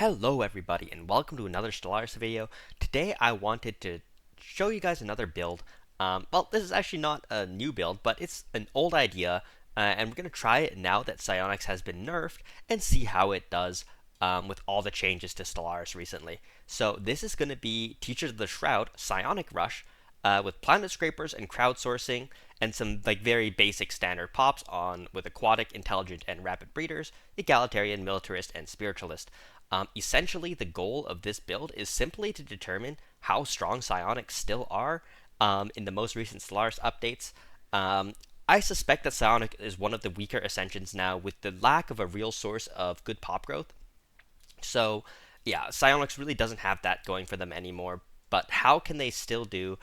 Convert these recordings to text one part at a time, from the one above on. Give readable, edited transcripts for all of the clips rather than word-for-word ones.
Hello everybody and welcome to another Stellaris video. Today I wanted to show you guys another build. Well, this is actually not a new build, but it's an old idea, and we're going to try it now that Psionics has been nerfed and see how it does with all the changes to Stellaris recently. So this is going to be Teachers of the Shroud, Psionic Rush, with planet scrapers and crowdsourcing and some very basic standard pops on with aquatic, intelligent, and rapid breeders, egalitarian, militarist, and spiritualist. Essentially, the goal of this build is simply to determine how strong psionics still are in the most recent Stellaris updates. I suspect that psionic is one of the weaker ascensions now, with the lack of a real source of good pop growth. So, yeah, psionics really doesn't have that going for them anymore. But how can they still do,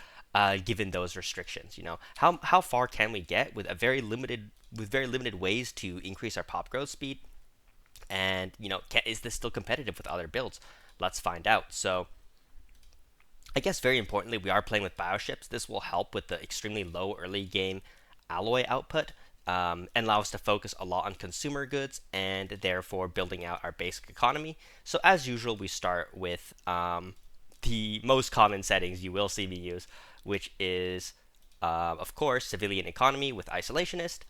given those restrictions? How far can we get with very limited ways to increase our pop growth speed? And is this still competitive with other builds? Let's find out. So I guess very importantly, we are playing with bioships. This will help with the extremely low early game alloy output, and allow us to focus a lot on consumer goods and therefore building out our basic economy. So as usual, we start with the most common settings you will see me use, which is of course civilian economy with isolationist.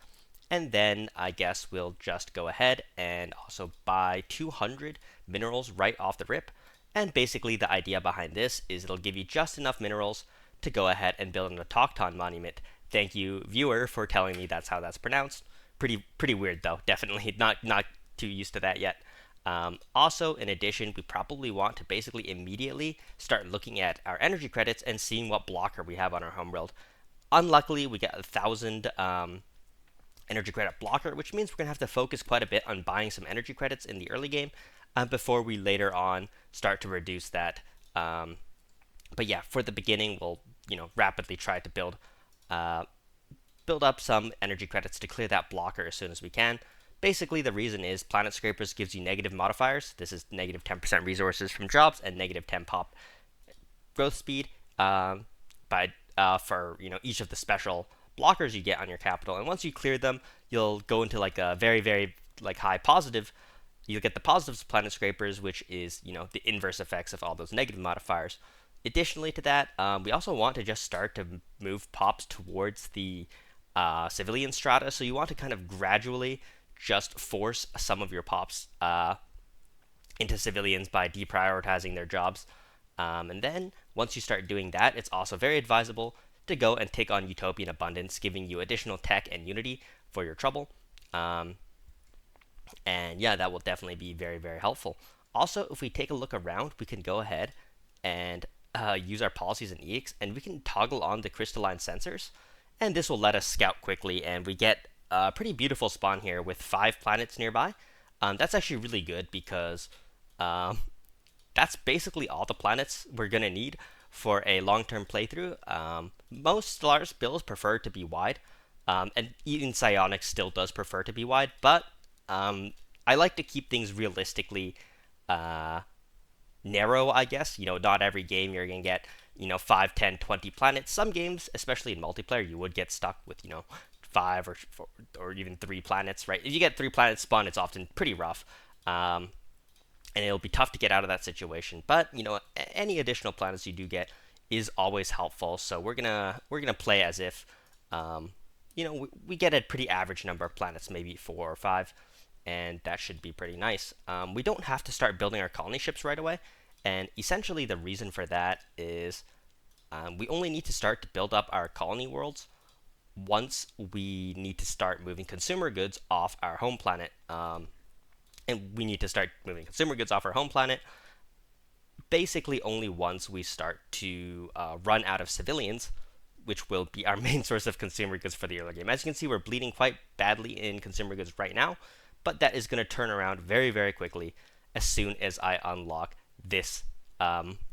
And then I guess we'll just go ahead and also buy 200 minerals right off the rip. And basically the idea behind this is it'll give you just enough minerals to go ahead and build an autochthon monument. Thank you, viewer, for telling me that's how that's pronounced. Pretty weird though. Definitely not too used to that yet. Also, in addition, we probably want to basically immediately start looking at our energy credits and seeing what blocker we have on our homeworld. Unluckily, we get 1,000 energy credit blocker, which means we're going to have to focus quite a bit on buying some energy credits in the early game before we later on start to reduce that. But yeah, for the beginning, we'll rapidly try to build up some energy credits to clear that blocker as soon as we can. Basically, the reason is Planet Scrapers gives you negative modifiers. This is negative 10% resources from jobs and negative 10 pop growth speed for each of the special blockers you get on your capital. And once you clear them, you'll go into a very high positive. You'll get the positives of Planet Scrapers, which is the inverse effects of all those negative modifiers. Additionally to that, we also want to just start to move pops towards the civilian strata. So you want to kind of gradually just force some of your pops into civilians by deprioritizing their jobs. And then once you start doing that, it's also very advisable to go and take on Utopian Abundance, giving you additional tech and unity for your trouble. And yeah, that will definitely be very helpful. Also, if we take a look around, we can go ahead and use our policies and edicts, and we can toggle on the crystalline sensors, and this will let us scout quickly, and we get a pretty beautiful spawn here with 5 planets nearby. That's actually really good because that's basically all the planets we're going to need for a long-term playthrough. Most Stellaris builds prefer to be wide, and even Psionics still does prefer to be wide, but I like to keep things realistically narrow, I guess. Not every game you're going to get 5, 10, 20 planets. Some games, especially in multiplayer, you would get stuck with 5 or even 3 planets, right? If you get 3 planets spawn, it's often pretty rough, and it'll be tough to get out of that situation. But any additional planets you do get is always helpful. So we're gonna play as if we get a pretty average number of planets, maybe 4 or 5, and that should be pretty nice. We don't have to start building our colony ships right away, and essentially the reason for that is we only need to start to build up our colony worlds once we need to start moving consumer goods off our home planet. And we need to start moving consumer goods off our home planet basically only once we start to run out of civilians, which will be our main source of consumer goods for the early game. As you can see, we're bleeding quite badly in consumer goods right now, but that is going to turn around very quickly as soon as I unlock this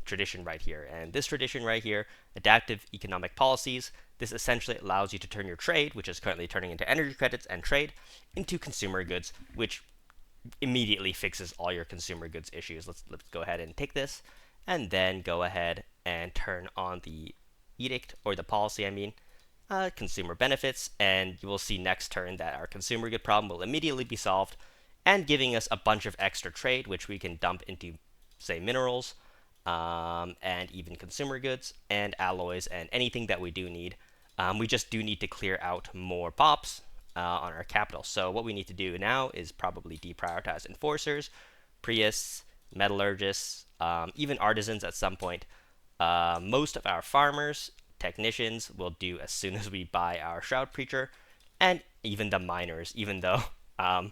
tradition right here. And this tradition right here, adaptive economic policies, this essentially allows you to turn your trade, which is currently turning into energy credits and trade, into consumer goods, which immediately fixes all your consumer goods issues. Let's go ahead and take this and then go ahead and turn on the edict, or the policy I mean, consumer benefits, and you will see next turn that our consumer good problem will immediately be solved, and giving us a bunch of extra trade which we can dump into say minerals, and even consumer goods and alloys and anything that we do need. We just do need to clear out more pops on our capital. So what we need to do now is probably deprioritize enforcers, priests, metallurgists, even artisans at some point. Most of our farmers, technicians will do as soon as we buy our Shroud Preacher, and even the miners, um,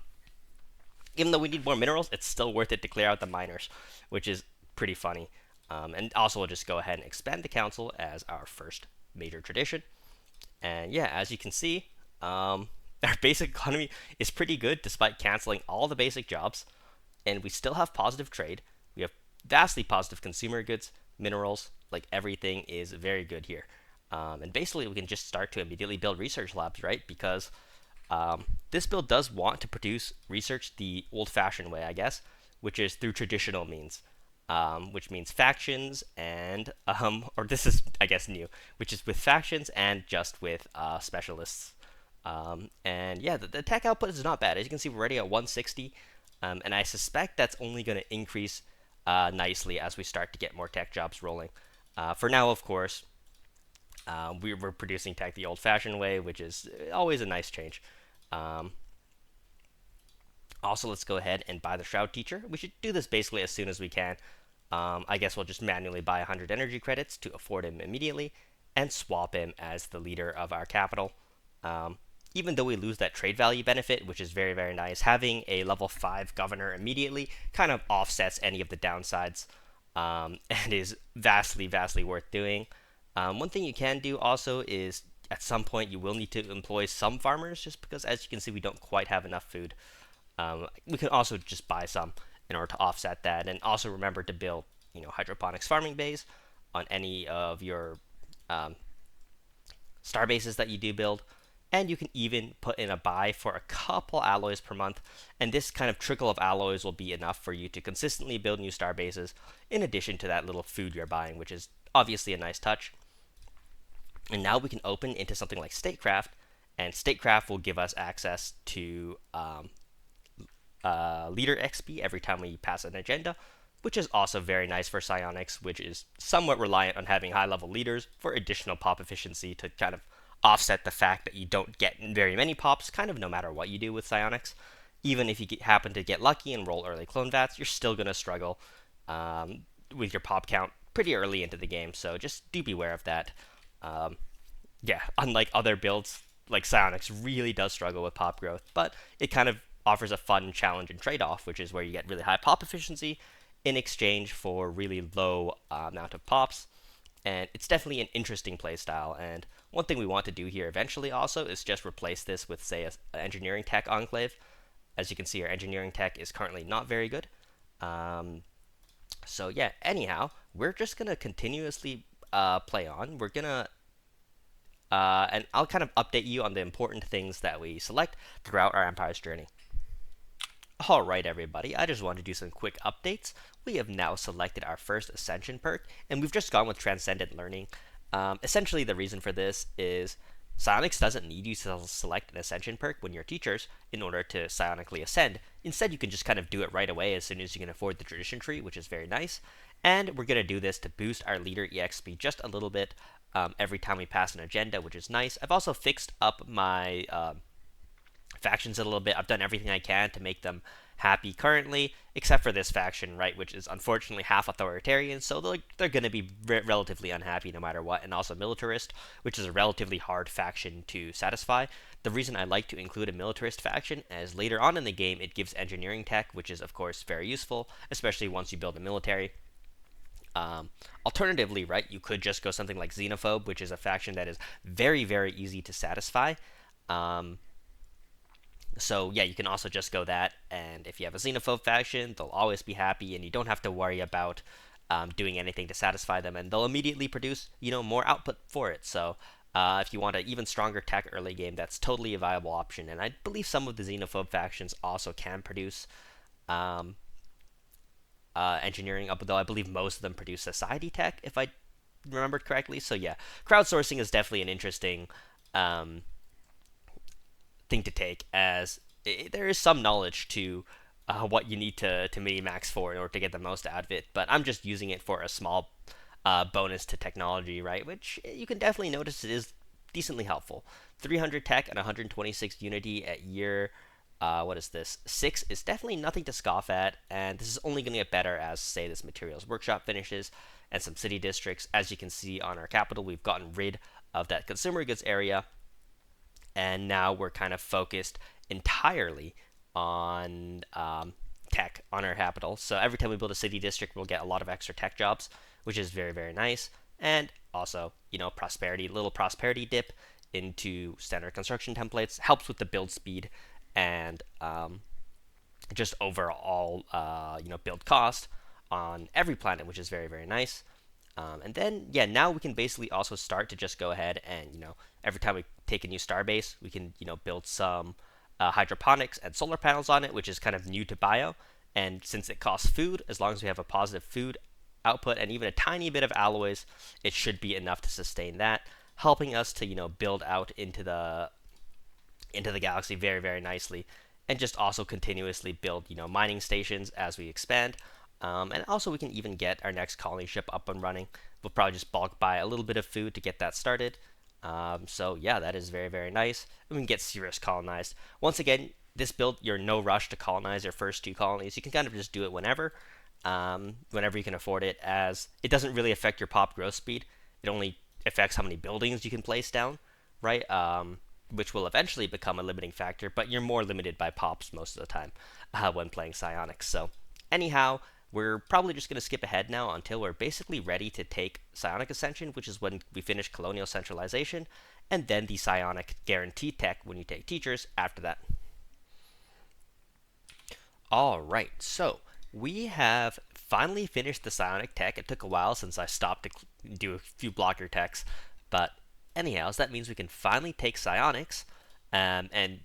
even though we need more minerals, it's still worth it to clear out the miners, which is pretty funny. And also, we'll just go ahead and expand the council as our first major tradition. And yeah, as you can see, our basic economy is pretty good despite canceling all the basic jobs, and we still have positive trade. We have vastly positive consumer goods, minerals, like everything is very good here. And basically, we can just start to immediately build research labs, right? Because this build does want to produce research the old-fashioned way, I guess, which is through traditional means, which means factions and, or this is, I guess, new, which is with factions and just with specialists. And yeah, the tech output is not bad. As you can see, we're already at 160, and I suspect that's only going to increase nicely as we start to get more tech jobs rolling. For now, of course, we're producing tech the old-fashioned way, which is always a nice change. Also, let's go ahead and buy the Shroud Teacher. We should do this basically as soon as we can. I guess we'll just manually buy 100 energy credits to afford him immediately and swap him as the leader of our capital. Even though we lose that trade value benefit, which is very, very nice, having a level 5 governor immediately kind of offsets any of the downsides, and is vastly, vastly worth doing. One thing you can do also is at some point you will need to employ some farmers, just because as you can see we don't quite have enough food. We can also just buy some in order to offset that, and also remember to build hydroponics farming bays on any of your star bases that you do build. And you can even put in a buy for a couple alloys per month, and this kind of trickle of alloys will be enough for you to consistently build new star bases in addition to that little food you're buying, which is obviously a nice touch. And now we can open into something like statecraft, and statecraft will give us access to leader XP every time we pass an agenda, which is also very nice for Psionics, which is somewhat reliant on having high level leaders for additional pop efficiency to kind of offset the fact that you don't get very many pops, kind of no matter what you do with Psionics. Even if you happen to get lucky and roll early clone vats, you're still going to struggle with your pop count pretty early into the game, so just do beware of that. Yeah, unlike other builds, like Psionics really does struggle with pop growth, but it kind of offers a fun challenge and trade-off, which is where you get really high pop efficiency in exchange for really low amount of pops. And it's definitely an interesting playstyle. And one thing we want to do here eventually also is just replace this with, say, an engineering tech enclave. As you can see, our engineering tech is currently not very good. So yeah, anyhow, we're just going to continuously play on. We're going to and I'll kind of update you on the important things that we select throughout our Empire's journey. Alright everybody, I just wanted to do some quick updates. We have now selected our first Ascension perk, and we've just gone with Transcendent Learning. Essentially the reason for this is Psionics doesn't need you to select an Ascension perk when you're teachers in order to psionically ascend. Instead, you can just kind of do it right away as soon as you can afford the tradition tree, which is very nice. And we're going to do this to boost our leader EXP just a little bit every time we pass an agenda, which is nice. I've also fixed up my factions a little bit. I've done everything I can to make them happy currently, except for this faction, right, which is unfortunately half authoritarian, so they're going to be relatively unhappy no matter what, and also militarist, which is a relatively hard faction to satisfy. The reason I like to include a militarist faction is later on in the game it gives engineering tech, which is of course very useful, especially once you build a military. Alternatively, right, you could just go something like Xenophobe, which is a faction that is very, very easy to satisfy. So yeah, you can also just go that, and if you have a Xenophobe faction, they'll always be happy, and you don't have to worry about doing anything to satisfy them, and they'll immediately produce, more output for it. So if you want an even stronger tech early game, that's totally a viable option, and I believe some of the Xenophobe factions also can produce engineering, though I believe most of them produce society tech, if I remembered correctly. So yeah, crowdsourcing is definitely an interesting thing to take, as there is some knowledge to what you need to mini max for in order to get the most out of it. But I'm just using it for a small bonus to technology, right? Which you can definitely notice it is decently helpful. 300 tech and 126 unity at year. What is this? 6 is definitely nothing to scoff at, and this is only going to get better as, say, this materials workshop finishes and some city districts. As you can see on our capital, we've gotten rid of that consumer goods area, and now we're kind of focused entirely on tech on our capital. So every time we build a city district, we'll get a lot of extra tech jobs, which is very, very nice. And also, prosperity, little prosperity dip into standard construction templates helps with the build speed and just overall, build cost on every planet, which is very, very nice. And then, yeah, now we can basically also start to just go ahead and, every time we take a new star base, we can, build some hydroponics and solar panels on it, which is kind of new to bio. And since it costs food, as long as we have a positive food output and even a tiny bit of alloys, it should be enough to sustain that, helping us to, build out into the galaxy very, very nicely, and just also continuously build, mining stations as we expand. And also we can even get our next colony ship up and running. We'll probably just bulk buy a little bit of food to get that started. So yeah, that is very, very nice. And we can get Cirrus colonized. Once again, this build, you're no rush to colonize your first 2 colonies. You can kind of just do it whenever you can afford it, as it doesn't really affect your pop growth speed. It only affects how many buildings you can place down, right? Which will eventually become a limiting factor, but you're more limited by pops most of the time when playing Psionics. So anyhow, we're probably just going to skip ahead now until we're basically ready to take Psionic Ascension, which is when we finish Colonial Centralization, and then the Psionic Guaranteed Tech when you take Teachers after that. Alright, so we have finally finished the Psionic Tech. It took a while since I stopped to do a few blocker techs, but anyhow, so that means we can finally take Psionics, and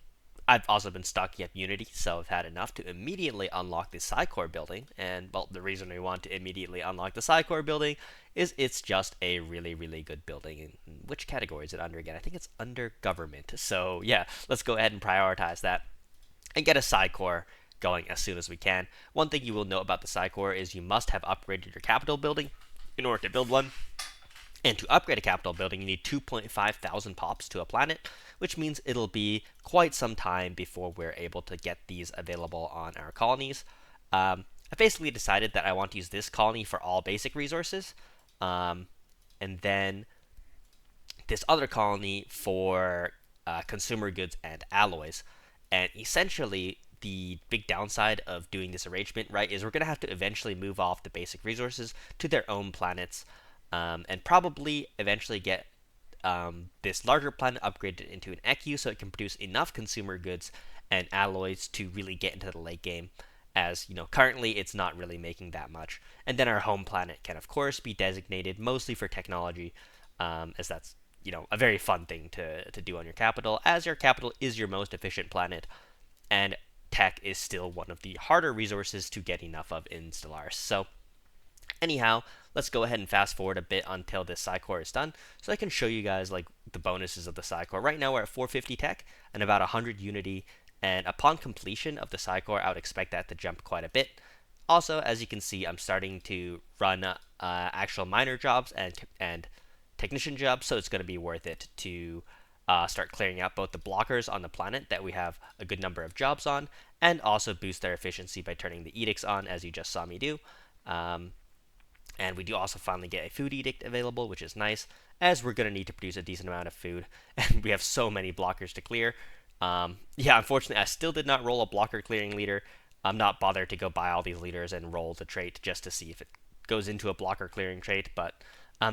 I've also been stocking up Unity, so I've had enough to immediately unlock the Psycore building. And, well, the reason we want to immediately unlock the Psycore building is it's just a really, really good building. In which category is it under again? I think it's under government. So, yeah, let's go ahead and prioritize that and get a Psycore going as soon as we can. One thing you will know about the Psycore is you must have upgraded your capital building in order to build one. And to upgrade a capital building, you need 2,500 pops to a planet, which means it'll be quite some time before we're able to get these available on our colonies. I basically decided that I want to use this colony for all basic resources, and then this other colony for consumer goods and alloys. And essentially, the big downside of doing this arrangement, right, is we're going to have to eventually move off the basic resources to their own planets. And probably eventually get this larger planet upgraded into an ECU so it can produce enough consumer goods and alloys to really get into the late game, as currently it's not really making that much. And then our home planet can of course be designated mostly for technology, as that's a very fun thing to do on your capital, as your capital is your most efficient planet, and tech is still one of the harder resources to get enough of in Stellaris. So anyhow, let's go ahead and fast forward a bit until this Psycore is done, so I can show you guys like the bonuses of the Psycore. Right now we're at 450 tech and about 100 unity, and upon completion of the Psycore, I would expect that to jump quite a bit. Also, as you can see, I'm starting to run actual miner jobs and technician jobs, so it's going to be worth it to start clearing out both the blockers on the planet that we have a good number of jobs on, and also boost their efficiency by turning the edicts on, as you just saw me do. And we do also finally get a food edict available, which is nice, as we're going to need to produce a decent amount of food, and we have so many blockers to clear. Yeah, unfortunately, I still did not roll a blocker clearing leader. I'm not bothered to go buy all these leaders and roll the trait just to see if it goes into a blocker clearing trait, but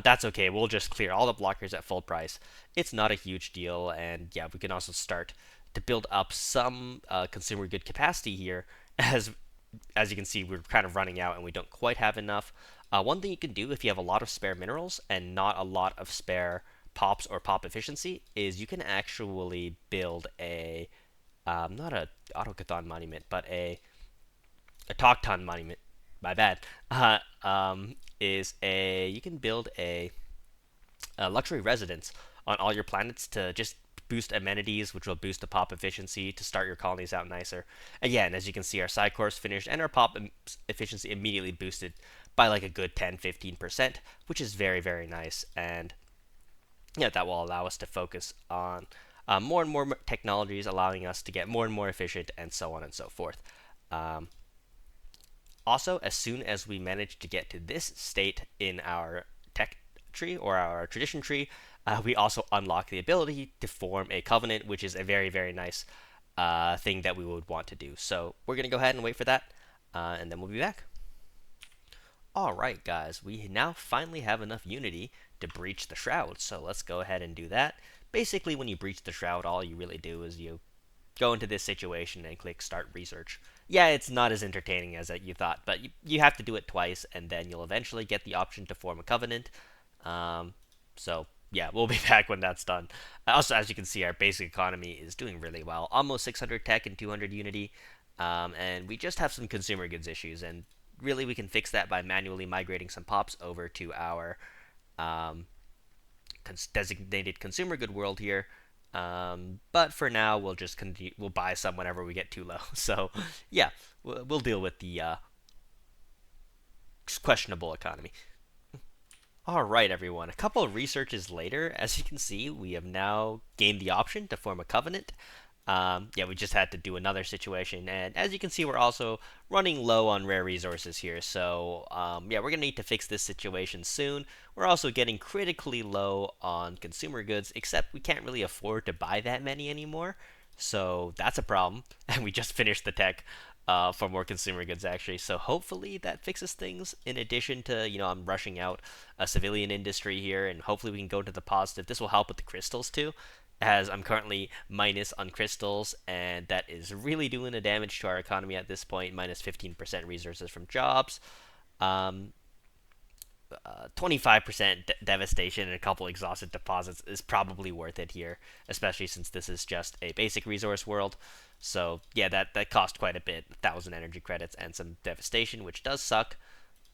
that's okay. We'll just clear all the blockers at full price. It's not a huge deal, and yeah, we can also start to build up some consumer good capacity here, as you can see, we're kind of running out and we don't quite have enough. One thing you can do if you have a lot of spare minerals and not a lot of spare pops or pop efficiency is you can actually build a, not a autocathon monument, but a Taucton monument. My bad. You can build a luxury residence on all your planets to just boost amenities, which will boost the pop efficiency to start your colonies out nicer. Again, as you can see, our side course finished and our pop efficiency immediately boosted by like a good 10-15%, which is very, very nice. And yeah, that will allow us to focus on more and more technologies, allowing us to get more and more efficient, and so on and so forth. Um, Also, as soon as we manage to get to this state in our tech tree or our tradition tree, we also unlock the ability to form a covenant, which is a very, very nice thing that we would want to do. So we're going to go ahead and wait for that, and then we'll be back. Alright, guys, we now finally have enough unity to breach the Shroud, so let's go ahead and do that. Basically, when you breach the Shroud, all you really do is you go into this situation and click Start Research. Yeah, it's not as entertaining as you thought, but you have to do it twice, and then you'll eventually get the option to form a covenant. So, yeah, we'll be back when that's done. Also, as you can see, our basic economy is doing really well. Almost 600 tech and 200 unity. And we just have some consumer goods issues, and really we can fix that by manually migrating some pops over to our um, designated consumer good world here. But for now, we'll just continue. We'll buy some whenever we get too low. So, yeah, we'll deal with the questionable economy. All right, everyone. A couple of researches later, as you can see, we have now gained the option to form a covenant. Yeah, we just had to do another situation, and as you can see, we're also running low on rare resources here. So, yeah, we're gonna need to fix this situation soon. We're also getting critically low on consumer goods, except we can't really afford to buy that many anymore. So that's a problem, and we just finished the tech for more consumer goods actually. So hopefully that fixes things. In addition to, I'm rushing out a civilian industry here, and hopefully we can go to the positive. This will help with the crystals too, as I'm currently minus on crystals, and that is really doing a damage to our economy at this point. Minus 15% resources from jobs. 25% devastation and a couple exhausted deposits is probably worth it here, especially since this is just a basic resource world. So yeah, that cost quite a bit, 1,000 energy credits and some devastation, which does suck,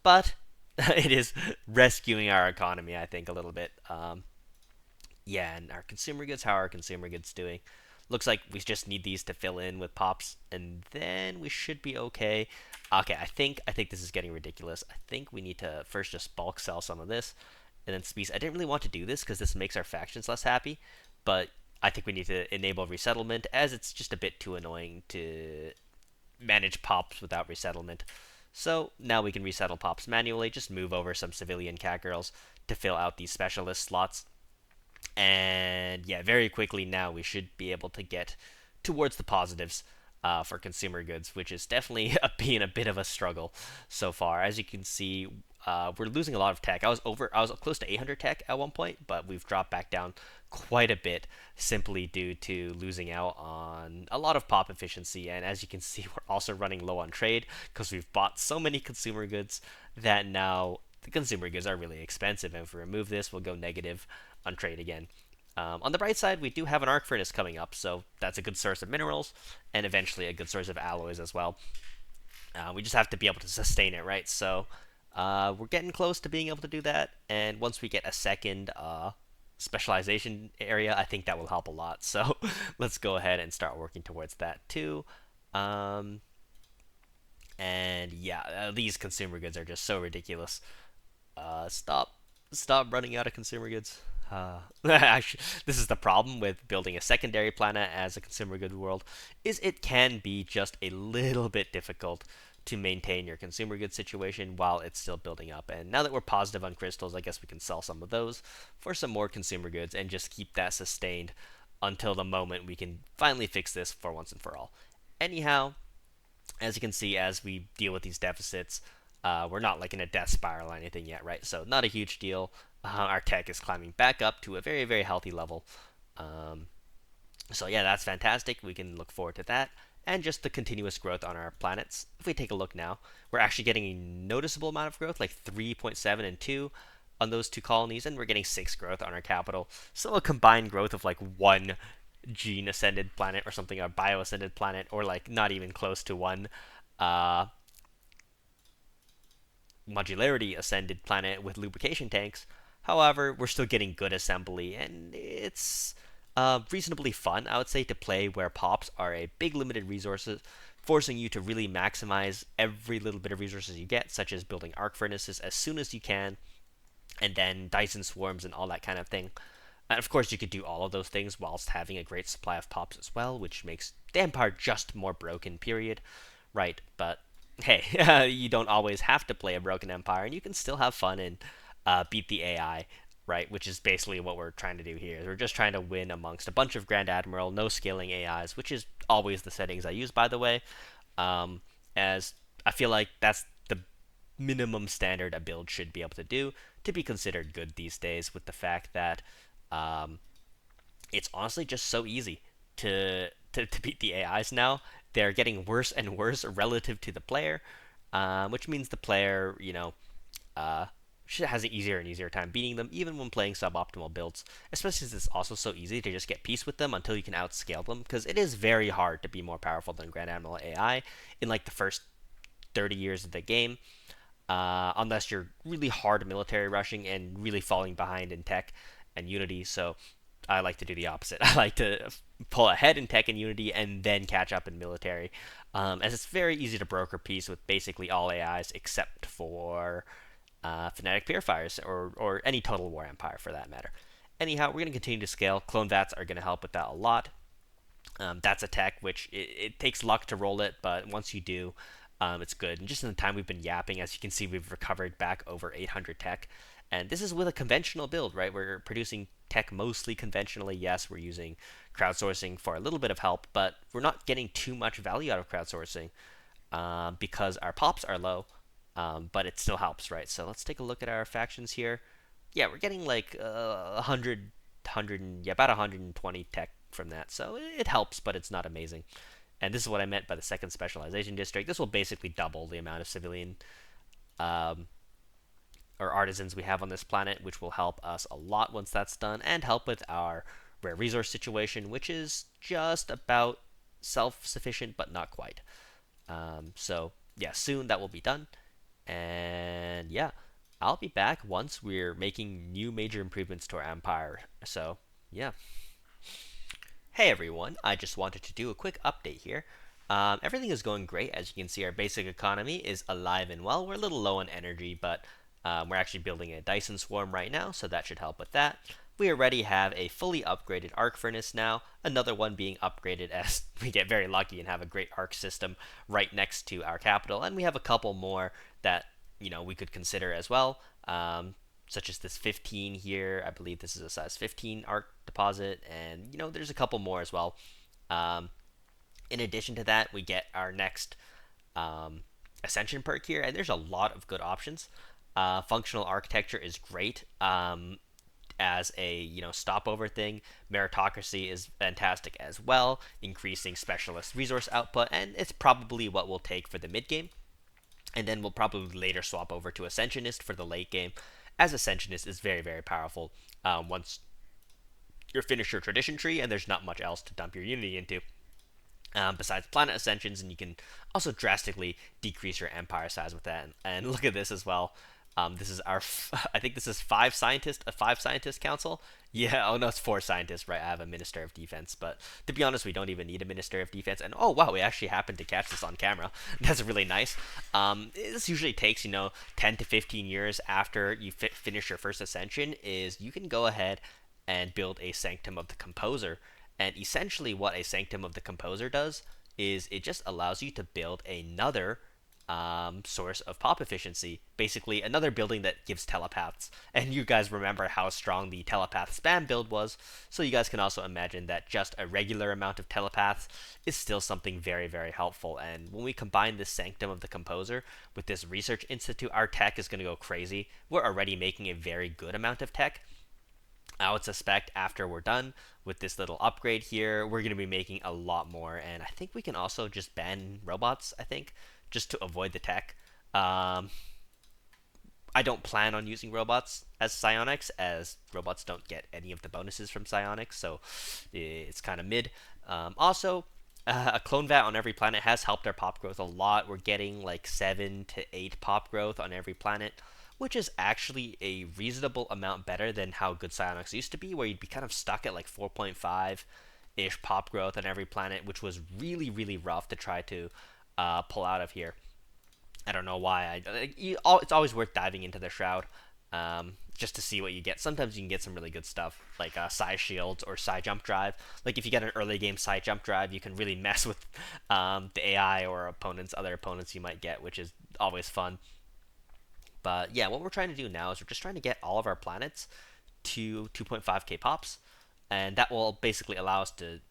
but it is rescuing our economy, I think, a little bit. Yeah, and our consumer goods, how are our consumer goods doing? Looks like we just need these to fill in with pops, and then we should be okay. Okay, I think this is getting ridiculous. I think we need to first just bulk sell some of this, and then species. I didn't really want to do this because this makes our factions less happy, but I think we need to enable resettlement, as it's just a bit too annoying to manage pops without resettlement. So now we can resettle pops manually. Just move over some civilian cat girls to fill out these specialist slots. And yeah, very quickly now we should be able to get towards the positives for consumer goods, which is definitely being a bit of a struggle so far. As you can see, we're losing a lot of tech. I was close to 800 tech at one point, but we've dropped back down quite a bit simply due to losing out on a lot of pop efficiency. And as you can see, we're also running low on trade because we've bought so many consumer goods that now the consumer goods are really expensive. And if we remove this, we'll go negative on trade again. On the bright side, we do have an arc furnace coming up, so that's a good source of minerals and eventually a good source of alloys as well. We just have to be able to sustain it, right? So we're getting close to being able to do that, and once we get a second specialization area, I think that will help a lot. So let's go ahead and start working towards that too. And yeah, these consumer goods are just so ridiculous. Stop running out of consumer goods. Actually, this is the problem with building a secondary planet as a consumer good world, is it can be just a little bit difficult to maintain your consumer goods situation while it's still building up. And now that we're positive on crystals, I guess we can sell some of those for some more consumer goods and just keep that sustained until the moment we can finally fix this for once and for all. Anyhow, as you can see, as we deal with these deficits, we're not like in a death spiral or anything yet, right? So not a huge deal. Our tech is climbing back up to a very, very healthy level. So yeah, that's fantastic. We can look forward to that. And just the continuous growth on our planets. If we take a look now, we're actually getting a noticeable amount of growth, like 3.7 and 2 on those two colonies, and we're getting 6 growth on our capital. So a combined growth of like 1 gene ascended planet or something, a bio ascended planet, or like not even close to 1 uh, modularity ascended planet with lubrication tanks. However, we're still getting good assembly, and it's reasonably fun, I would say, to play where pops are a big limited resources, forcing you to really maximize every little bit of resources you get, such as building arc furnaces as soon as you can, and then Dyson swarms and all that kind of thing. And of course, you could do all of those things whilst having a great supply of pops as well, which makes the Empire just more broken, period. Right? But hey, you don't always have to play a broken Empire, and you can still have fun and beat the AI, right? Which is basically what we're trying to do here. We're just trying to win amongst a bunch of Grand Admiral, no scaling AIs, which is always the settings I use, by the way, um, as I feel like that's the minimum standard a build should be able to do to be considered good these days, with the fact that um, it's honestly just so easy to beat the AIs now. They're getting worse and worse relative to the player, which means the player, uh, has an easier and easier time beating them, even when playing suboptimal builds. Especially since it's also so easy to just get peace with them until you can outscale them, because it is very hard to be more powerful than Grand Admiral AI in like the first 30 years of the game, unless you're really hard military rushing and really falling behind in tech and Unity. So I like to do the opposite. I like to pull ahead in tech and Unity and then catch up in military, as it's very easy to broker peace with basically all AIs except for Fnatic Purifiers or any Total War Empire for that matter. Anyhow, we're going to continue to scale. Clone Vats are going to help with that a lot. That's a tech which it takes luck to roll it, but once you do, it's good. And just in the time we've been yapping, as you can see, we've recovered back over 800 tech. And this is with a conventional build, right? We're producing tech mostly conventionally. Yes, we're using crowdsourcing for a little bit of help, but we're not getting too much value out of crowdsourcing because our pops are low, but it still helps, right? So let's take a look at our factions here. Yeah, we're getting like 100, yeah, about 120 tech from that. So it helps, but it's not amazing. And this is what I meant by the second specialization district. This will basically double the amount of civilian um, or artisans we have on this planet, which will help us a lot once that's done, and help with our rare resource situation, which is just about self-sufficient, but not quite. So yeah, soon that will be done. And yeah, I'll be back once we're making new major improvements to our empire. So yeah. Hey everyone, I just wanted to do a quick update here. Everything is going great. As you can see, our basic economy is alive and well. We're a little low on energy, but we're actually building a Dyson swarm right now, so that should help with that. We already have a fully upgraded arc furnace now, another one being upgraded as we get very lucky and have a great arc system right next to our capital, and we have a couple more that we could consider as well, such as this 15 here. I believe this is a size 15 arc deposit, and there's a couple more as well. In addition to that, we get our next ascension perk here, and there's a lot of good options. Functional architecture is great as a stopover thing. Meritocracy is fantastic as well, increasing specialist resource output, and it's probably what we'll take for the mid game. And then we'll probably later swap over to Ascensionist for the late game, as Ascensionist is very, very powerful once you're finished your tradition tree and there's not much else to dump your unity into. Besides planet ascensions, and you can also drastically decrease your empire size with that. And look at this as well. This is our, I think this is a 5 scientist council. Yeah, oh no, it's 4 scientists, right? I have a Minister of Defense, but to be honest, we don't even need a Minister of Defense. And oh wow, we actually happened to catch this on camera. That's really nice. This usually takes 10 to 15 years after you finish your first ascension. Is you can go ahead and build a Sanctum of the Composer. And essentially, what a Sanctum of the Composer does is it just allows you to build another source of pop efficiency, basically another building that gives telepaths. And you guys remember how strong the telepath spam build was, so you guys can also imagine that just a regular amount of telepaths is still something very, very helpful. And when we combine this Sanctum of the Composer with this Research Institute, our tech is going to go crazy. We're already making a very good amount of tech. I would suspect after we're done with this little upgrade here, we're going to be making a lot more. And I think we can also just ban robots, I think, just to avoid the tech. I don't plan on using robots as psionics, as robots don't get any of the bonuses from psionics, so it's kind of mid. Also, a clone vat on every planet has helped our pop growth a lot. We're getting like 7 to 8 pop growth on every planet, which is actually a reasonable amount better than how good Psionics used to be, where you'd be kind of stuck at like 4.5 ish pop growth on every planet, which was really, really rough to try to pull out of here. I don't know why. It's always worth diving into the Shroud just to see what you get. Sometimes you can get some really good stuff, like Psi Shields or Psi Jump Drive. Like if you get an early game Psi Jump Drive, you can really mess with the AI or other opponents you might get, which is always fun. But yeah, what we're trying to do now is we're just trying to get all of our planets to 2.5k pops, and that will basically allow us to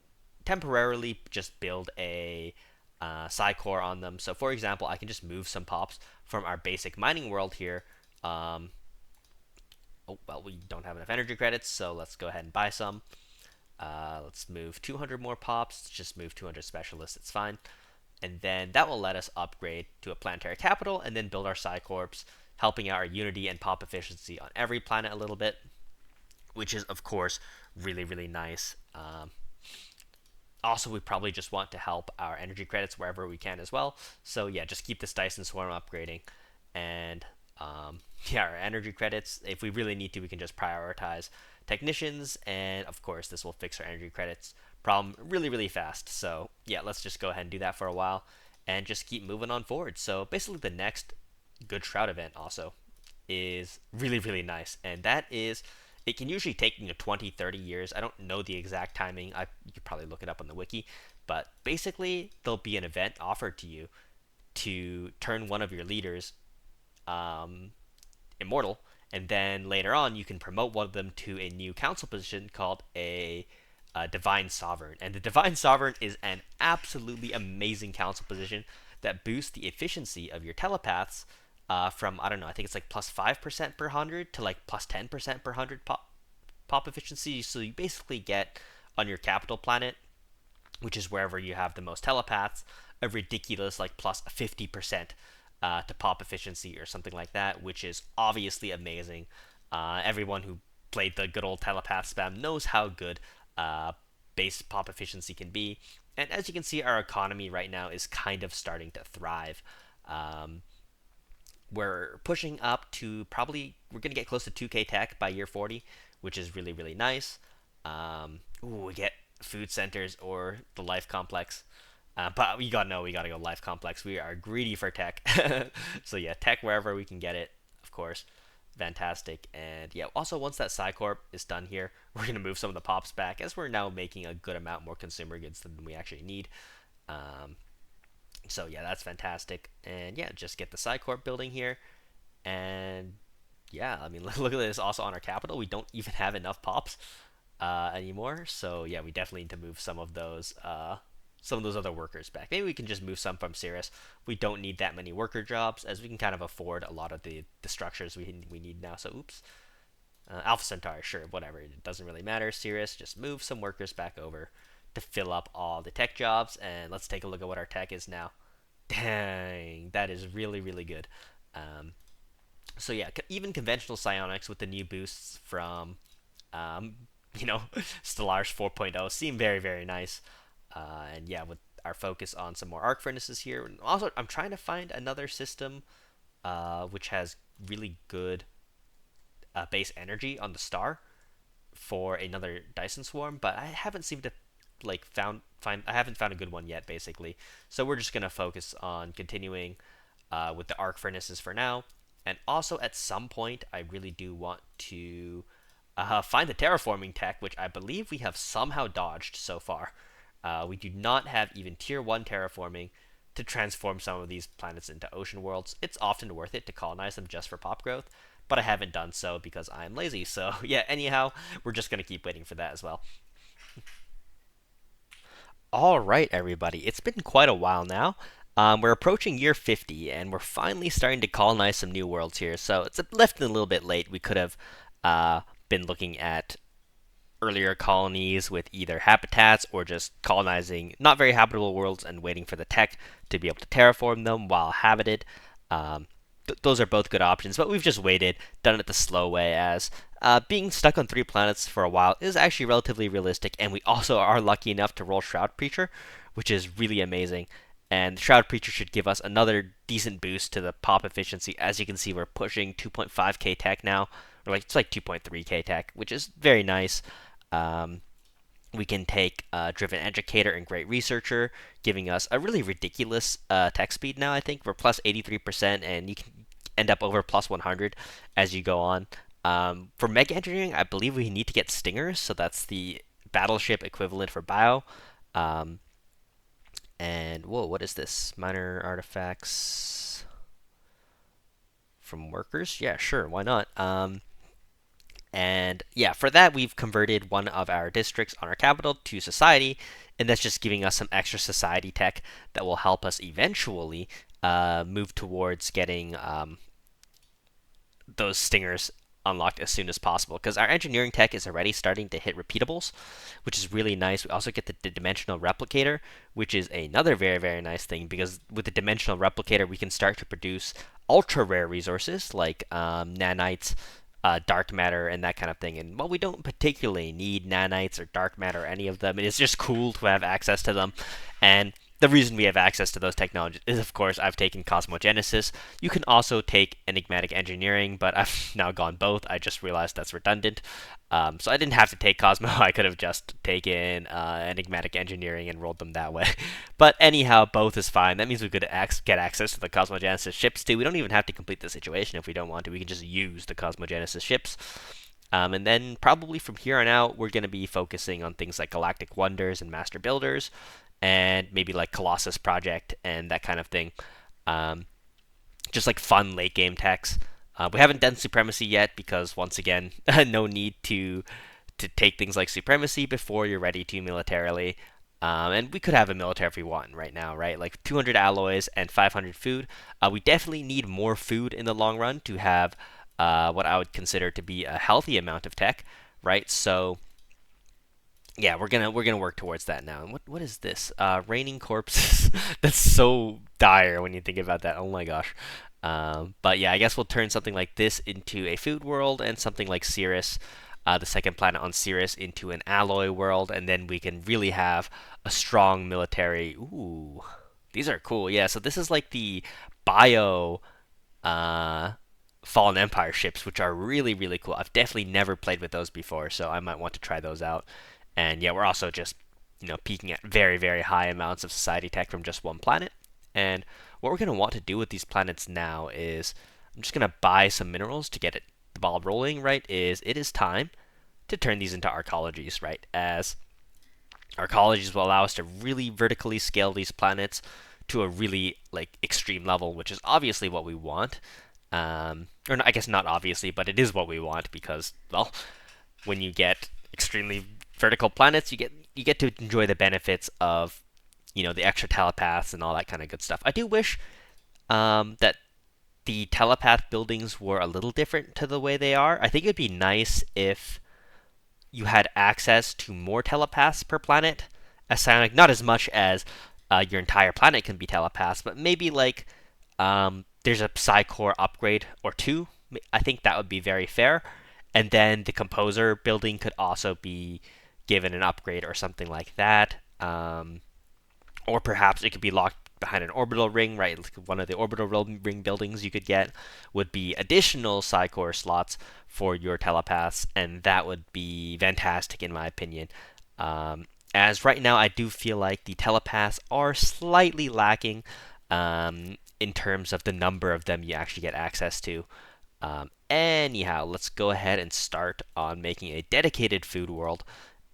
temporarily just build a Psi core on them. So for example, I can just move some pops from our basic mining world here. Oh, well, we don't have enough energy credits, so let's go ahead and buy some. Let's move 200 more pops. Let's just move 200 specialists. It's fine. And then that will let us upgrade to a planetary capital and then build our Psi Corps, helping out our unity and pop efficiency on every planet a little bit, which is, of course, really, really nice. Also, we probably just want to help our energy credits wherever we can as well. So yeah, just keep this Dyson Swarm upgrading. And yeah, our energy credits, if we really need to, we can just prioritize technicians. And of course, this will fix our energy credits problem really, really fast. So yeah, let's just go ahead and do that for a while and just keep moving on forward. So basically the next good Shroud event also is really, really nice. And that is, it can usually take 20, 30 years. I don't know the exact timing. You could probably look it up on the wiki. But basically, there'll be an event offered to you to turn one of your leaders immortal, and then later on you can promote one of them to a new council position called a Divine Sovereign. And the Divine Sovereign is an absolutely amazing council position that boosts the efficiency of your telepaths from, I don't know, I think it's like plus 5% per 100 to like plus 10% per 100 pop efficiency. So you basically get on your capital planet, which is wherever you have the most telepaths, a ridiculous like plus 50% to pop efficiency or something like that, which is obviously amazing. Everyone who played the good old telepath spam knows how good base pop efficiency can be. And as you can see, our economy right now is kind of starting to thrive. We're pushing up to we're going to get close to 2k tech by year 40, which is really, really nice. We get food centers or the life complex. But we gotta go life complex. We are greedy for tech. So yeah, tech wherever we can get it, of course. Fantastic. And yeah, also once that Psi Corp is done here, we're gonna move some of the pops back as we're now making a good amount more consumer goods than we actually need. So yeah, that's fantastic. And yeah, just get the Psi Corp building here. And yeah, I mean, look at this. Also on our capital, we don't even have enough pops anymore. So yeah, we definitely need to move some of those other workers back. Maybe we can just move some from Cirrus. We don't need that many worker jobs, as we can kind of afford a lot of the structures we need now. So oops. Alpha Centauri, sure, whatever. It doesn't really matter. Cirrus, just move some workers back over to fill up all the tech jobs. And let's take a look at what our tech is now. Dang, that is really, really good. So yeah, even conventional psionics with the new boosts from, Stellaris 4.0 seem very, very nice. And yeah, with our focus on some more arc furnaces here. And also, I'm trying to find another system which has really good base energy on the star for another Dyson swarm, but I haven't seemed to I haven't found a good one yet, basically. So we're just gonna focus on continuing with the arc furnaces for now. And also, at some point, I really do want to find the terraforming tech, which I believe we have somehow dodged so far. We do not have even tier 1 terraforming to transform some of these planets into ocean worlds. It's often worth it to colonize them just for pop growth, but I haven't done so because I'm lazy. So yeah, anyhow, we're just going to keep waiting for that as well. All right, everybody, it's been quite a while now. We're approaching year 50, and we're finally starting to colonize some new worlds here. So it's left a little bit late. We could have been looking at earlier colonies with either habitats or just colonizing not very habitable worlds and waiting for the tech to be able to terraform them while habited. Those are both good options, but we've just waited, done it the slow way, as being stuck on 3 planets for a while is actually relatively realistic, and we also are lucky enough to roll Shroud Preacher, which is really amazing. And the Shroud Preacher should give us another decent boost to the pop efficiency. As you can see, we're pushing 2.5k tech now, or like it's like 2.3k tech, which is very nice. Um, we can take Driven Educator and Great Researcher, giving us a really ridiculous tech speed now. I think we're plus 83%, and you can end up over plus 100 as you go on. For Mega Engineering, I believe we need to get Stingers, so that's the battleship equivalent for Bio. Um, and whoa, what is this? Minor artifacts from workers? Yeah, sure, why not? And yeah, for that, we've converted one of our districts on our capital to society, and that's just giving us some extra society tech that will help us eventually move towards getting those stingers unlocked as soon as possible, because our engineering tech is already starting to hit repeatables, which is really nice. We also get the dimensional replicator, which is another very, very nice thing, because with the dimensional replicator, we can start to produce ultra rare resources like nanites, dark matter, and that kind of thing. And while we don't particularly need nanites or dark matter or any of them, it is just cool to have access to them. And the reason we have access to those technologies is, of course, I've taken Cosmogenesis. You can also take Enigmatic Engineering, but I've now gone both. I just realized that's redundant. So I didn't have to take Cosmo. I could have just taken Enigmatic Engineering and rolled them that way. But anyhow, both is fine. That means we could get access to the Cosmogenesis ships too. We don't even have to complete the situation if we don't want to. We can just use the Cosmogenesis ships. And then probably from here on out, we're going to be focusing on things like Galactic Wonders and Master Builders, and maybe like Colossus Project and that kind of thing. Just like fun late game techs. We haven't done Supremacy yet because, once again, no need to take things like Supremacy before you're ready to militarily. And we could have a military if we want right now, right? Like 200 alloys and 500 food. We definitely need more food in the long run to have what I would consider to be a healthy amount of tech, right? So yeah, we're gonna work towards that now. And what is this? Raining corpses. That's so dire when you think about that. Oh my gosh. But yeah, I guess we'll turn something like this into a food world, and something like Cirrus, the second planet on Cirrus, into an alloy world, and then we can really have a strong military. Ooh, these are cool. Yeah, so this is like the bio uh, Fallen Empire ships, which are really, really cool. I've definitely never played with those before, so I might want to try those out. And yeah, we're also just, peaking at very, very high amounts of society tech from just one planet. And what we're going to want to do with these planets now is, I'm just going to buy some minerals to get the ball rolling, right? It is time to turn these into arcologies, right? As arcologies will allow us to really vertically scale these planets to a really like extreme level, which is obviously what we want. Or I guess not obviously, but it is what we want, because, well, when you get extremely vertical planets, you get to enjoy the benefits of, the extra telepaths and all that kind of good stuff. I do wish that the telepath buildings were a little different to the way they are. I think it'd be nice if you had access to more telepaths per planet as Psionic, not as much as your entire planet can be telepaths, but maybe like there's a Psi-Core upgrade or two. I think that would be very fair. And then the Composer building could also be given an upgrade or something like that. Or perhaps it could be locked behind an orbital ring, right? One of the orbital ring buildings you could get would be additional Psi-Core slots for your telepaths, and that would be fantastic in my opinion. As right now, I do feel like the telepaths are slightly lacking in terms of the number of them you actually get access to. Anyhow, let's go ahead and start on making a dedicated food world,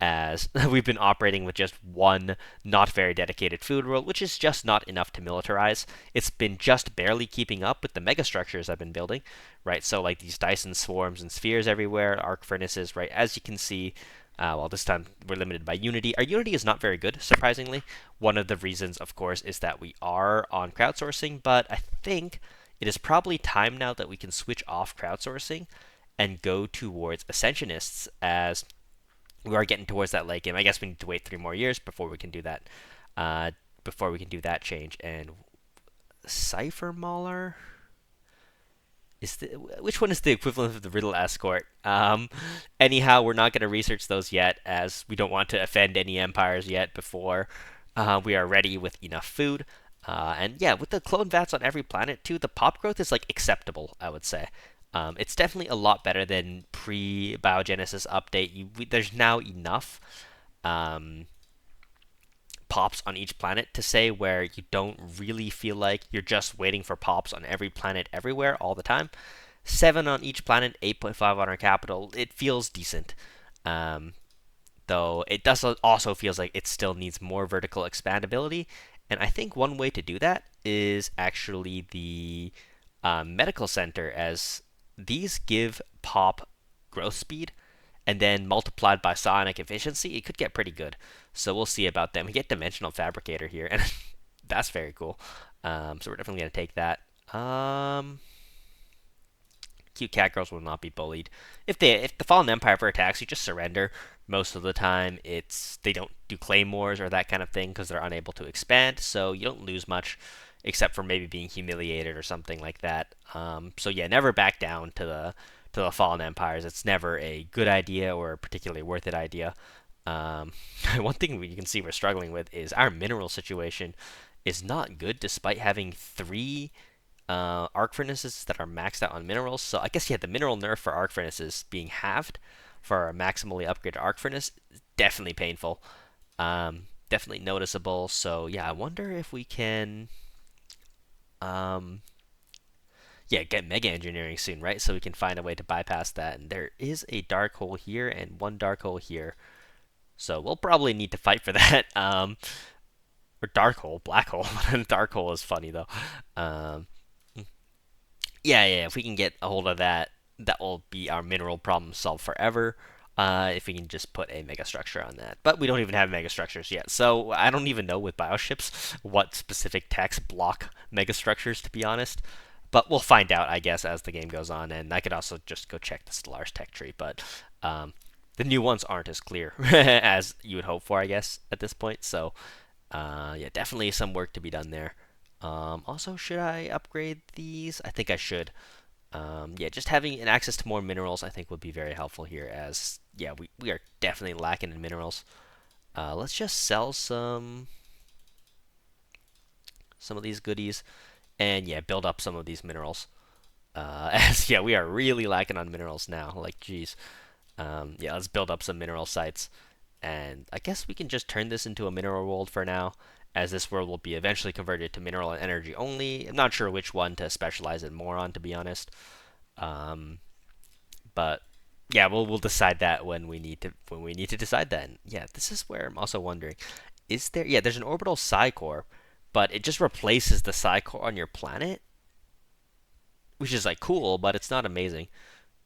as we've been operating with just one not very dedicated food world, which is just not enough to militarize. It's been just barely keeping up with the megastructures I've been building, right? So like these Dyson swarms and spheres everywhere, arc furnaces, right? As you can see, well, this time we're limited by Unity. Our Unity is not very good, surprisingly. One of the reasons, of course, is that we are on crowdsourcing, but I think it is probably time now that we can switch off crowdsourcing and go towards Ascensionists, as we are getting towards that late game. I guess we need to wait 3 more years before we can do that. Change. And Cipher Mauler which one is the equivalent of the Riddle Escort? Anyhow, we're not going to research those yet, as we don't want to offend any empires yet before we are ready with enough food. And yeah, with the clone vats on every planet too, the pop growth is like acceptable, I would say. It's definitely a lot better than pre-biogenesis update. There's now enough um, pops on each planet to say where you don't really feel like you're just waiting for pops on every planet everywhere all the time. 7 on each planet, 8.5 on our capital. It feels decent. Um, though it does also feels like it still needs more vertical expandability. And I think one way to do that is actually the medical center, as these give pop growth speed, and then multiplied by psionic efficiency, it could get pretty good. So we'll see about them. We get dimensional fabricator here, and that's very cool. So we're definitely gonna take that. Cute cat girls will not be bullied. If the Fallen Empire ever attacks you, just surrender. Most of the time, they don't do claymores or that kind of thing because they're unable to expand, so you don't lose much, except for maybe being humiliated or something like that. So yeah, never back down to the Fallen Empires. It's never a good idea or a particularly worth it idea. Um, One thing you can see we're struggling with is our mineral situation is not good, despite having 3 arc furnaces that are maxed out on minerals. So I guess yeah, the mineral nerf for arc furnaces being halved for a maximally upgraded arc furnace is definitely painful. Definitely noticeable. So yeah, I wonder if we can um, yeah, get mega engineering soon, right? So we can find a way to bypass that. And there is a dark hole here and one dark hole here. So we'll probably need to fight for that. Or dark hole, black hole. Dark hole is funny though. Um, yeah, if we can get a hold of that, that will be our mineral problem solved forever. If we can just put a mega structure on that. But we don't even have mega structures yet. So I don't even know with bioships what specific techs block mega structures, to be honest. But we'll find out, I guess, as the game goes on. And I could also just go check the Stellaris tech tree. But the new ones aren't as clear as you would hope for, I guess, at this point. So yeah, definitely some work to be done there. Also, should I upgrade these? I think I should. Yeah, just having an access to more minerals, I think, would be very helpful here. As yeah, we are definitely lacking in minerals. Let's just sell some of these goodies, and yeah, build up some of these minerals. As yeah, we are really lacking on minerals now. Like, geez. Yeah, let's build up some mineral sites, and I guess we can just turn this into a mineral world for now, as this world will be eventually converted to mineral and energy only. I'm not sure which one to specialize it more on, to be honest. Um, but yeah, we'll decide that when we need to decide that. And yeah, this is where I'm also wondering: is there? Yeah, there's an orbital psi core, but it just replaces the psi core on your planet, which is like cool, but it's not amazing.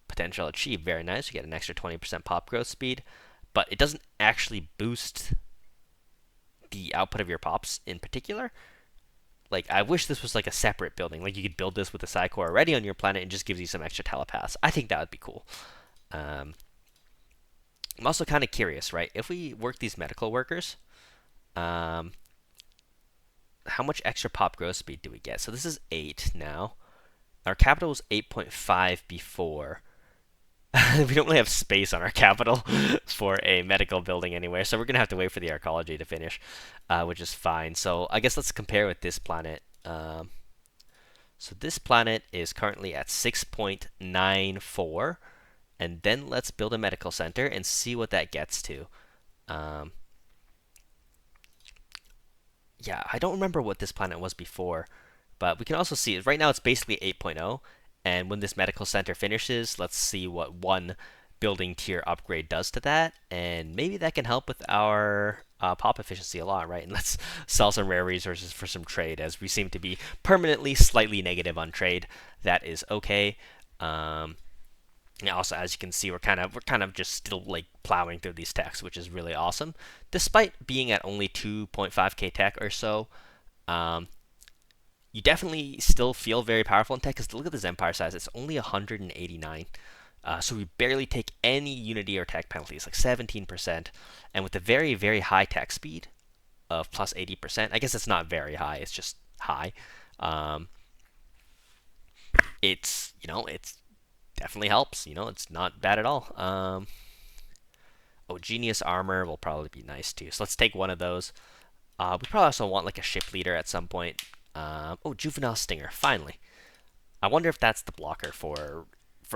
Potential achieved, very nice. You get an extra 20% pop growth speed, but it doesn't actually boost the output of your pops in particular. Like, I wish this was like a separate building. Like, you could build this with a psi core already on your planet and just gives you some extra telepaths. I think that would be cool. Um, I'm also kind of curious, right? If we work these medical workers, um, how much extra pop growth speed do we get? So this is 8 now. Our capital was 8.5 before. We don't really have space on our capital for a medical building anywhere, so we're gonna have to wait for the arcology to finish, which is fine. So I guess let's compare with this planet. So this planet is currently at 6.94, and then let's build a medical center and see what that gets to. Um, yeah, I don't remember what this planet was before, but we can also see right now it's basically 8.0. And when this medical center finishes, let's see what one building tier upgrade does to that. And maybe that can help with our pop efficiency a lot, right? And let's sell some rare resources for some trade, as we seem to be permanently slightly negative on trade. That is okay. Yeah, also, as you can see, we're kind of just still like plowing through these techs, which is really awesome. Despite being at only 2.5k tech or so, you definitely still feel very powerful in tech, because look at this empire size. It's only 189. So we barely take any unity or tech penalties, like 17%. And with a very, very high tech speed of plus 80%, I guess it's not very high, it's just high. It's definitely helps. It's not bad at all. Oh, genius armor will probably be nice too. So let's take one of those. We probably also want like a ship leader at some point. Oh, juvenile stinger, finally. I wonder if that's the blocker for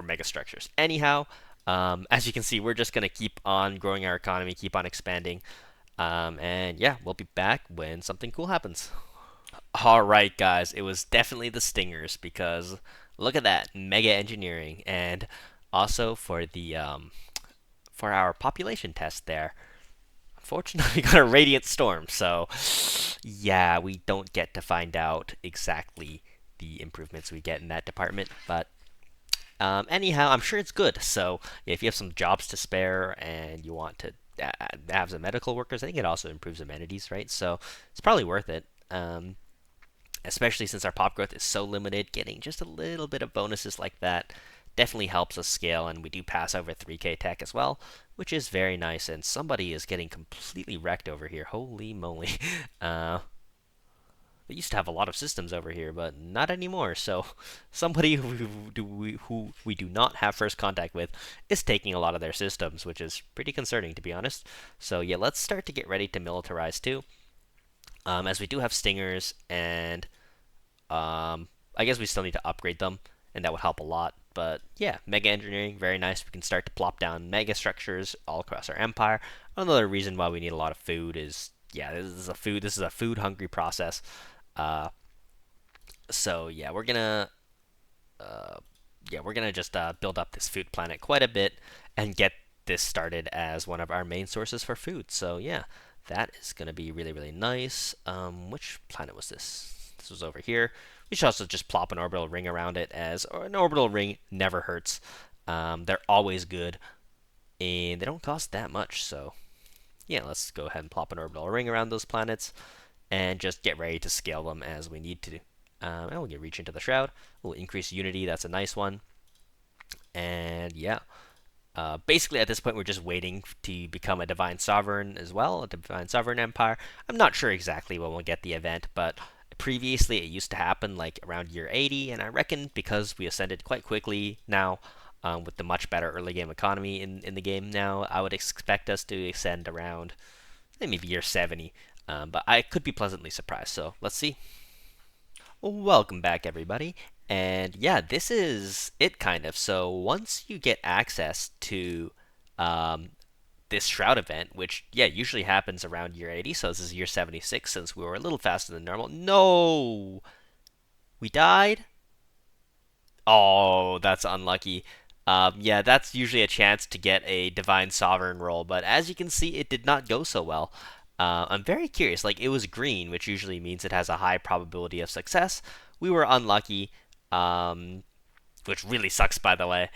mega structures. Anyhow, as you can see, we're just gonna keep on growing our economy, keep on expanding, and yeah, we'll be back when something cool happens. All right, guys, it was definitely the stingers because look at that mega engineering, and also for our population test there. Unfortunately, we got a radiant storm, so yeah, we don't get to find out exactly the improvements we get in that department. But anyhow, I'm sure it's good. So yeah, if you have some jobs to spare and you want to have some medical workers, I think it also improves amenities, right? So it's probably worth it. Especially since our pop growth is so limited, getting just a little bit of bonuses like that definitely helps us scale, and we do pass over 3k tech as well, which is very nice. And somebody is getting completely wrecked over here. Holy moly. Uh, we used to have a lot of systems over here, but not anymore. So somebody who we do not have first contact with is taking a lot of their systems, which is pretty concerning, to be honest. So yeah, let's start to get ready to militarize too. As we do have stingers, and I guess we still need to upgrade them, and that would help a lot. But yeah, mega engineering, very nice. We can start to plop down mega structures all across our empire. Another reason why we need a lot of food is, yeah, this is a food hungry process. Uh, so uh, yeah, we're gonna just build up this food planet quite a bit and get this started as one of our main sources for food. So yeah, that is gonna be really really nice. Which planet was this? This was over here. We should also just plop an orbital ring around it, as or an orbital ring never hurts. They're always good, and they don't cost that much. So yeah, let's go ahead and plop an orbital ring around those planets and just get ready to scale them as we need to. And we'll get reach into the shroud. We'll increase unity. That's a nice one. And yeah, basically at this point we're just waiting to become a divine sovereign as well, a divine sovereign empire. I'm not sure exactly when we'll get the event, but previously it used to happen like around year 80, and I reckon because we ascended quite quickly now, with the much better early game economy in the game now, I would expect us to ascend around maybe year 70. But I could be pleasantly surprised, so let's see. Welcome back, everybody. And yeah, this is it kind of. So once you get access to um, this Shroud event, which yeah usually happens around year 80, so this is year 76 since we were a little faster than normal. No, we died. Oh, that's unlucky. Yeah, that's usually a chance to get a Divine Sovereign roll, but as you can see, it did not go so well. I'm very curious. Like, it was green, which usually means it has a high probability of success. We were unlucky, which really sucks, by the way,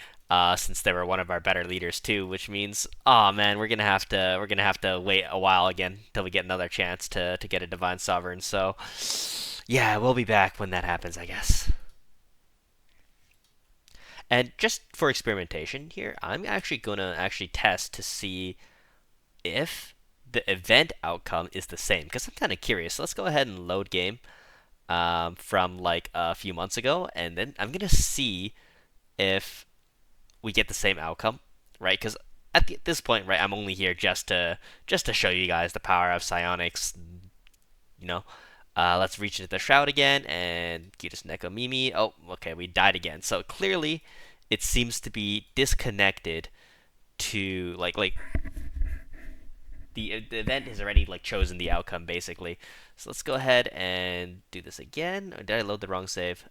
since they were one of our better leaders too. Which means, oh man, we're gonna have to wait a while again till we get another chance to get a Divine Sovereign. So, yeah, we'll be back when that happens, I guess. And just for experimentation here, I'm actually gonna test to see if the event outcome is the same, because I'm kind of curious. So let's go ahead and load game from like a few months ago, and then I'm gonna see if we get the same outcome, right? Because this point, right, I'm only here just to show you guys the power of psionics, you know. Let's reach into the shroud again and Cutis Neko Mimi. Oh, okay, we died again. So clearly, it seems to be disconnected to like the event has already like chosen the outcome basically. So let's go ahead and do this again. Or did I load the wrong save?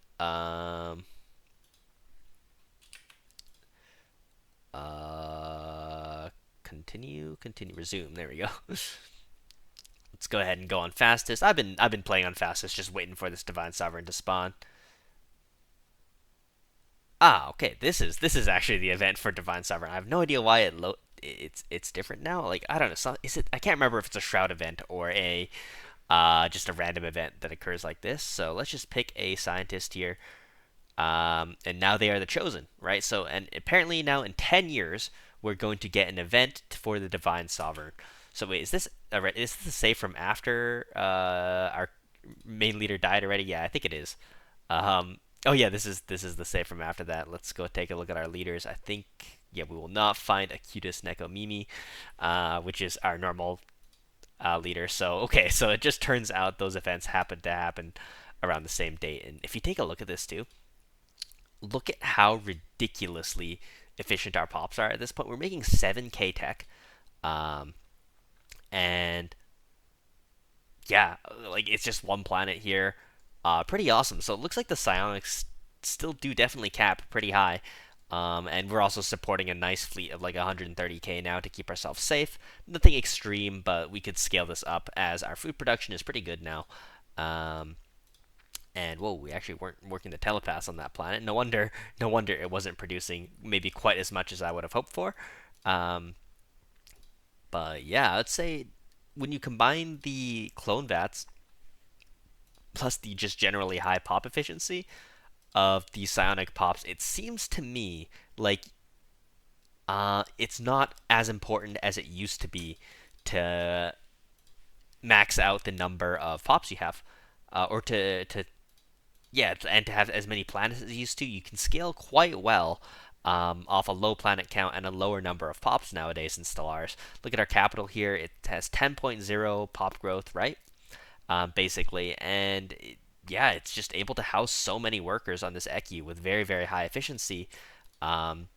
Continue, resume. There we go. Let's go ahead and go on fastest. I've been playing on fastest, just waiting for this divine sovereign to spawn. Ah, okay. This is actually the event for divine sovereign. I have no idea why it's different now. Like I don't know. Is it? I can't remember if it's a shroud event or a just a random event that occurs like this. So let's just pick a scientist here. And now they are the chosen, right? So and apparently now in 10 years we're going to get an event for the divine sovereign. So wait, is this a save from after our main leader died already? Yeah, I think it is. Oh yeah, this is the save from after that. Let's go take a look at our leaders. I think yeah we will not find Acutus Nekomimi, which is our normal leader. So okay, so it just turns out those events happen to happen around the same date. And if you take a look at this too, look at how ridiculously efficient our pops are at this point. We're making 7k tech, um, and yeah, like it's just one planet here. Pretty awesome. So it looks like the psionics still do definitely cap pretty high. And we're also supporting a nice fleet of like 130k now to keep ourselves safe. Nothing extreme, but we could scale this up as our food production is pretty good now. And whoa, we actually weren't working the telepaths on that planet. No wonder it wasn't producing maybe quite as much as I would have hoped for. Um, but yeah, I'd say when you combine the clone vats plus the just generally high pop efficiency of the psionic pops, it seems to me like it's not as important as it used to be to max out the number of pops you have, or to yeah, and to have as many planets as it used to. You can scale quite well off a low planet count and a lower number of pops nowadays in Stellaris. Look at our capital here; it has 10.0 pop growth, right? Basically, and yeah, it's just able to house so many workers on this ECU with very, very high efficiency. Um,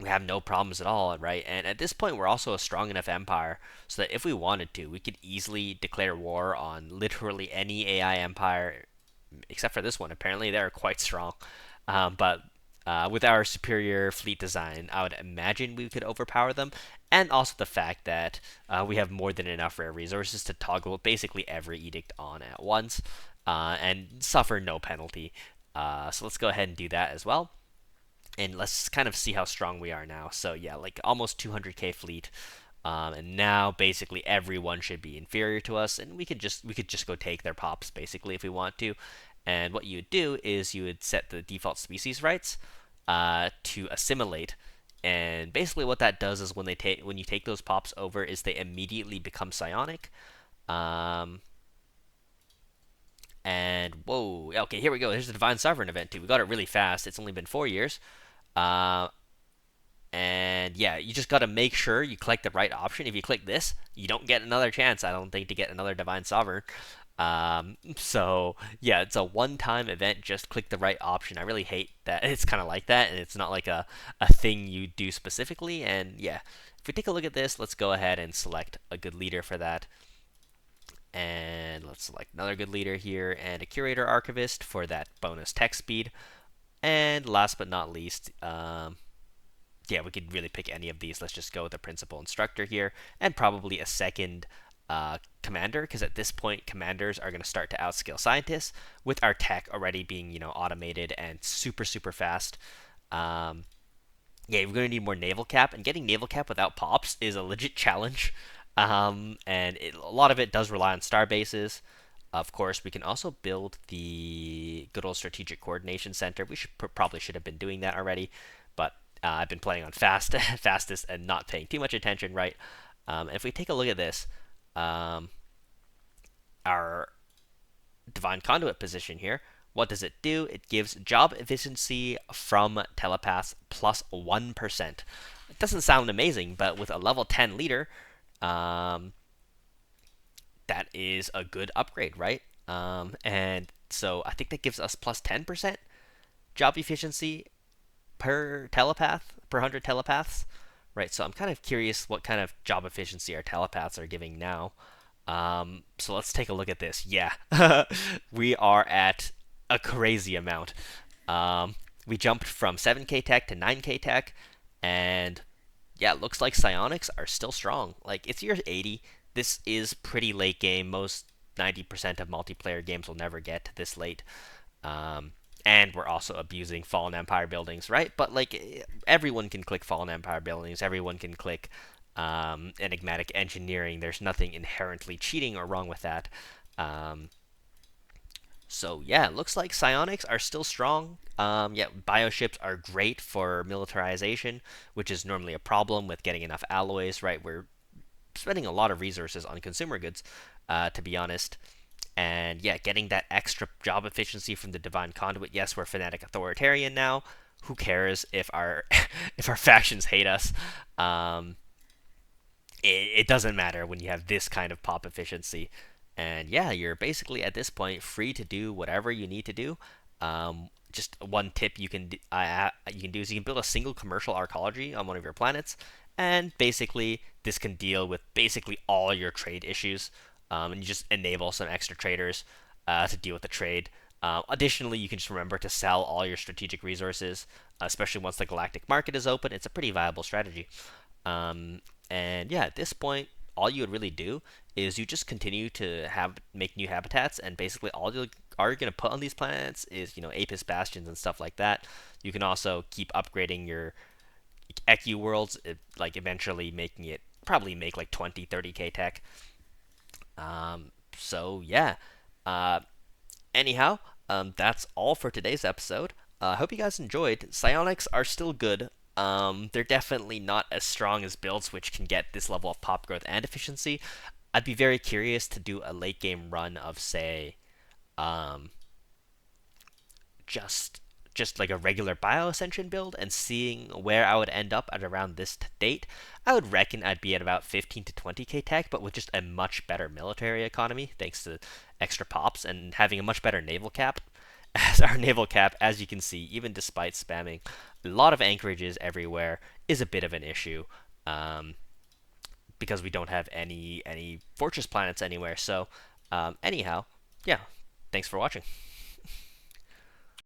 we have no problems at all, right? And at this point, we're also a strong enough empire so that if we wanted to, we could easily declare war on literally any AI empire, except for this one. Apparently, they're quite strong. But with our superior fleet design, I would imagine we could overpower them. And also the fact that we have more than enough rare resources to toggle basically every edict on at once and suffer no penalty. So let's go ahead and do that as well. And let's kind of see how strong we are now. So yeah, like almost 200k fleet. And now basically everyone should be inferior to us, and we could just go take their pops basically if we want to. And what you would do is you would set the default species rights to assimilate, and basically what that does is when you take those pops over, is they immediately become psionic. Um, and whoa, okay, here we go. Here's the Divine Sovereign event too. We got it really fast. It's only been 4 years. Uh, and yeah, you just got to make sure you click the right option. If you click this, you don't get another chance, I don't think, to get another Divine Sovereign. So yeah, it's a one-time event. Just click the right option. I really hate that it's kind of like that, and it's not like a thing you do specifically. And yeah, if we take a look at this, let's go ahead and select a good leader for that. And let's select another good leader here and a curator archivist for that bonus tech speed. And last but not least, yeah, we could really pick any of these. Let's just go with the principal instructor here, and probably a second commander, because at this point, commanders are going to start to outscale scientists, with our tech already being, automated and super, super fast. Yeah, we're going to need more naval cap, and getting naval cap without pops is a legit challenge. And a lot of it does rely on star bases. Of course, we can also build the good old strategic coordination center. We probably should have been doing that already, but I've been playing on fastest and not paying too much attention, right? And if we take a look at this, our divine conduit position here, what does it do? It gives job efficiency from telepaths plus 1%. It doesn't sound amazing, but with a level 10 leader, that is a good upgrade, right? And so I think that gives us plus 10% job efficiency per telepath, per 100 telepaths, right? So I'm kind of curious what kind of job efficiency our telepaths are giving now. So let's take a look at this. Yeah, we are at a crazy amount. We jumped from 7k tech to 9k tech, and yeah, it looks like psionics are still strong. Like, it's year 80. This is pretty late game. Most 90% of multiplayer games will never get to this late. And we're also abusing Fallen Empire buildings, right? But like, everyone can click Fallen Empire buildings. Everyone can click enigmatic engineering. There's nothing inherently cheating or wrong with that. So yeah, it looks like psionics are still strong. Yeah, bioships are great for militarization, which is normally a problem with getting enough alloys, right? We're spending a lot of resources on consumer goods, to be honest. And yeah, getting that extra job efficiency from the divine conduit. Yes, we're fanatic authoritarian now. Who cares if our if our factions hate us? it doesn't matter when you have this kind of pop efficiency. And yeah, you're basically at this point free to do whatever you need to do. Just one tip you can do is you can build a single commercial arcology on one of your planets, and basically this can deal with basically all your trade issues. And you just enable some extra traders to deal with the trade. Additionally, you can just remember to sell all your strategic resources, especially once the galactic market is open. It's a pretty viable strategy. Um, and yeah, at this point, all you would really do is you just continue to have make new habitats, and basically all you are going to put on these planets is Apis bastions and stuff like that. You can also keep upgrading your EQ worlds, like eventually making it probably make like 20, 30k tech. So yeah. Uh, Anyhow, that's all for today's episode. I hope you guys enjoyed. Psionics are still good. They're definitely not as strong as builds which can get this level of pop growth and efficiency. I'd be very curious to do a late game run of, say, um, just just like a regular bio ascension build and seeing where I would end up at around this date. I would reckon I'd be at about 15 to 20k tech, but with just a much better military economy thanks to extra pops and having a much better naval cap. As our naval cap, as you can see, even despite spamming a lot of anchorages everywhere, is a bit of an issue. Um, because we don't have any fortress planets anywhere. So, anyhow, yeah, thanks for watching.